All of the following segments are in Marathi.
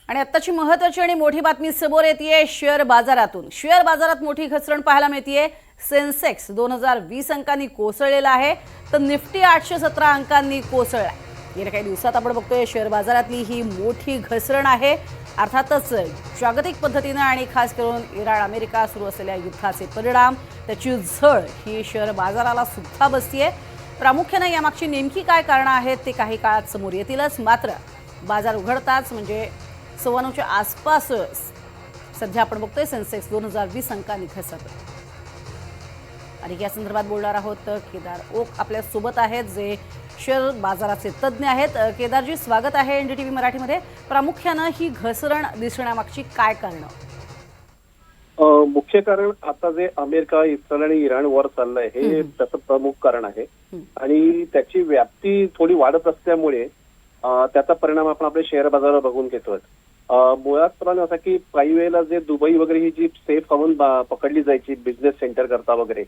आणि आत्ताची महत्त्वाची आणि मोठी बातमी समोर येतेय शेअर बाजारातून। शेअर बाजारात मोठी घसरण पाहायला मिळतेय। सेन्सेक्स 2020 अंकांनी कोसळलेला आहे, तर निफ्टी 817 अंकांनी कोसळला। गेल्या काही दिवसात आपण बघतोय शेअर बाजारातली ही मोठी घसरण आहे। अर्थातच जागतिक पद्धतीने आणि खास करून इराण अमेरिका सुरू असलेल्या युद्धाचे परिणाम, त्याची झळ ही शेअर बाजाराला सुद्धा बसतीये। प्रामुख्याने यामागची नेमकी काय कारणं आहेत ते काही काळात समोर येतीलच। मात्र बाजार उघडताच म्हणजे 9:15च्या आसपास सध्या आपण बघतोय सेन्सेक्स 2020 अंकांनी घसरतो। आणि या संदर्भात बोलणार आहोत केदार ओक आपल्या सोबत आहेत, जे शेअर बाजाराचे तज्ञ आहेत। केदारजी, स्वागत आहे एनडीटीव्ही मराठीमध्ये। प्रामुख्याने ही घसरण दिसण्यामागची काय कारणं? मुख्य कारण आता जे अमेरिका, इस्रायल आणि इराण वर चाललंय हे त्याचं प्रमुख कारण आहे। आणि त्याची व्याप्ती थोडी वाढत असल्यामुळे त्याचा परिणाम आपण आपल्या शेअर बाजारावर बघून घेतोय। मुळात प्रमाणे असा की काही वेळेला जे दुबई वगैरे ही जी सेफ हवन पकडली जायची बिझनेस सेंटर करता वगैरे,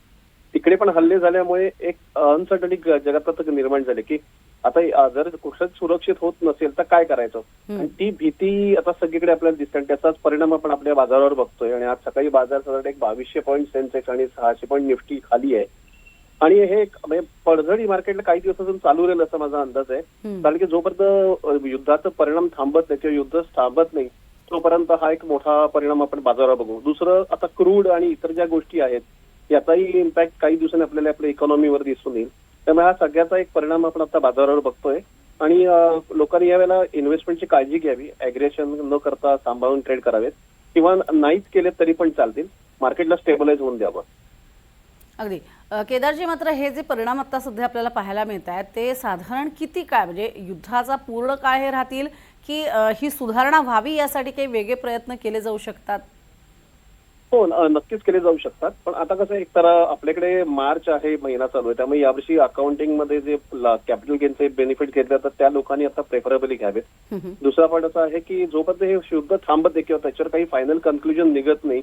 तिकडे पण हल्ले झाल्यामुळे एक अनसर्टनिटी जगात निर्माण झाली की आता जर कुठलंच सुरक्षित होत नसेल तर काय करायचं, आणि ती भीती आता सगळीकडे आपल्याला दिसते। आणि त्याचाच परिणाम आपण आपल्या बाजारावर बघतोय। आणि आज सकाळी बाजार साधारण एक 2200 पॉईंट सेन्सेक्स आणि 600 पॉईंट निफ्टी खाली आहे। आणि हे म्हणजे पडझड मार्केटला काही दिवसापासून चालू राहील असा माझा अंदाज आहे। कारण की जोपर्यंत युद्धाचा परिणाम थांबत नाही किंवा युद्ध थांबत नाही तोपर्यंत हा एक मोठा परिणाम आपण बाजारावर बघू। दुसरं, आता क्रूड आणि इतर ज्या गोष्टी आहेत याचाही इम्पॅक्ट काही दिवसांनी आपल्याला आपल्या इकॉनॉमीवर दिसून येईल। त्यामुळे हा सगळ्याचा एक परिणाम आपण आता बाजारावर बघतोय। आणि लोकांनी यावेळेला इन्व्हेस्टमेंटची काळजी घ्यावी, ॲग्रेशन न करता सांभाळून ट्रेड करावेत, किंवा नाहीच केले तरी पण चालतील। मार्केटला स्टेबलाइज होऊन द्यावं। अगदी केदारजी, मात्र हे जे परिणाम आता सध्या आपल्याला पाहायला मिळत आहेत ते साधारण किती काळ, म्हणजे युद्धाचा पूर्ण काळ हे राहतील की ही सुधारणा व्हावी यासाठी काही वेगळे प्रयत्न केले जाऊ शकतात? हो, नक्कीच केले जाऊ शकतात। पण आता कसं, एक तर आपल्याकडे मार्च आहे, महिना चालू आहे, त्यामुळे यावर्षी अकाउंटिंग मध्ये जे कॅपिटल गेनचे बेनिफिट घेतले जातात त्या लोकांनी आता प्रेफरेबली घ्यावेत। दुसरा पॉईंट असा आहे की जोपर्यंत हे युद्ध थांबत आहे किंवा त्याच्यावर काही फायनल कन्क्लुजन निघत नाही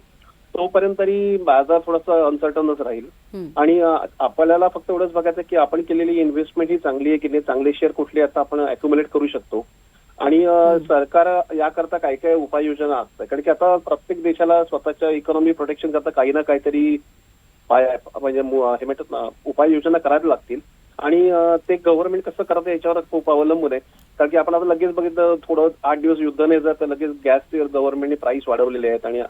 तोपर्यंत तरी बाजार थोडासा अनसर्टनच राहील। आणि आपल्याला फक्त एवढंच बघायचं की आपण केलेली इन्व्हेस्टमेंट ही चांगली आहे की नाही, चांगले शेअर कुठले आता आपण अॅक्युमुलेट करू शकतो। आणि सरकार याकरता काय काय उपाययोजना असतात, कारण की आता प्रत्येक देशाला स्वतःच्या इकॉनॉमी प्रोटेक्शन करता काही ना काहीतरी म्हणजे हे म्हणतात ना उपाययोजना करायला लागतील। आणि ते गव्हर्नमेंट कसं करतं याच्यावर खूप अवलंबून आहे। कारण की आपण आता लगेच बघितलं, थोडं 8 दिवस युद्ध नाही जात तर लगेच गॅसचे गव्हर्नमेंटने प्राइस वाढवलेले आहेत। आणि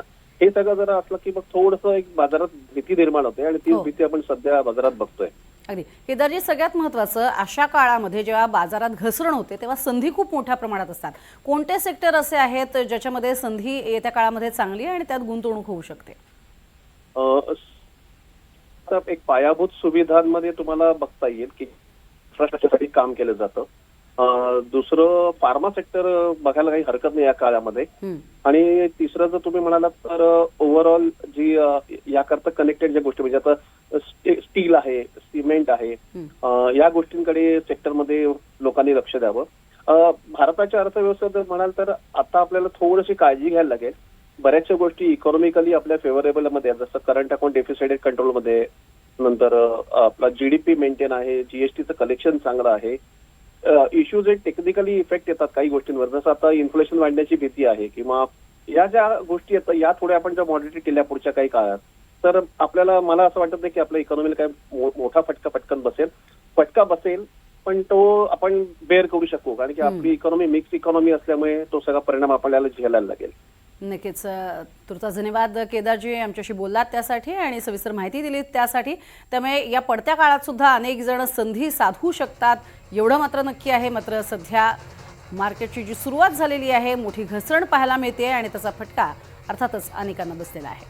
हे सगळं जर असलं की मग थोडंसं एक बाजारात भीती निर्माण होते, आणि तीच भीती आपण सध्या बाजारात बघतोय। अगदी केदारजी, सगळ्यात महत्त्वाचं, अशा काळामध्ये जेव्हा बाजारात घसरण होते तेव्हा संधी खूप मोठ्या प्रमाणात असतात। कोणते सेक्टर असे आहेत ज्याच्यामध्ये संधी येत्या काळामध्ये चांगली आहे आणि त्यात गुंतवणूक होऊ शकते? एक पायाभूत सुविधांमध्ये तुम्हाला बघता येईल की इन्फ्रास्ट्रक्चरसाठी काम केलं जातं। दुसरं, फार्मा सेक्टर बघायला काही हरकत नाही या काळामध्ये। आणि तिसरं जर तुम्ही म्हणालात तर ओव्हरऑल जी याकरता कनेक्टेड ज्या गोष्टी, म्हणजे आता स्टील आहे, सिमेंट आहे, या गोष्टींकडे सेक्टरमध्ये लोकांनी लक्ष द्यावं। भारताच्या अर्थव्यवस्थेत जर म्हणाल तर आता आपल्याला थोडीशी काळजी घ्यायला लागेल। बऱ्याचशा गोष्टी इकॉनॉमिकली आपल्या फेवरेबल मध्ये आहेत, जसं करंट अकाउंट डेफिसिट कंट्रोलमध्ये, नंतर आपला जीडीपी मेंटेन आहे, जीएसटीचं कलेक्शन चांगलं आहे। इश्यूज टेक्निकली इफेक्ट येतात काही गोष्टींवर, जसं आता इन्फ्लेशन वाढण्याची भीती आहे, किंवा या ज्या गोष्टी आहेत या थोड्या आपण जर मॉनिटर केल्या पुढच्या काही काळात तर आपल्याला, मला असं वाटत नाही की आपल्या इकॉनॉमीला काय मोठा पटकन फटका बसेल, पण तो आपण बेअर करू शकू। कारण की आपली इकॉनॉमी मिक्स इकॉनॉमी असल्यामुळे तो सगळा परिणाम आपल्याला झेलायला लागेल। नक्कीच। तुमचा धन्यवाद केदारजी, आमच्याशी बोललात त्यासाठी आणि सविस्तर माहिती दिलीत त्यासाठी। त्यामुळे या पडत्या काळात सुद्धा अनेक जण संधी साधू शकतात एवढं मात्र नक्की आहे। मात्र सध्या मार्केटची जी सुरुवात झालेली आहे, मोठी घसरण पाहायला मिळते आणि त्याचा फटका अर्थातच अनेकांना बसलेला आहे।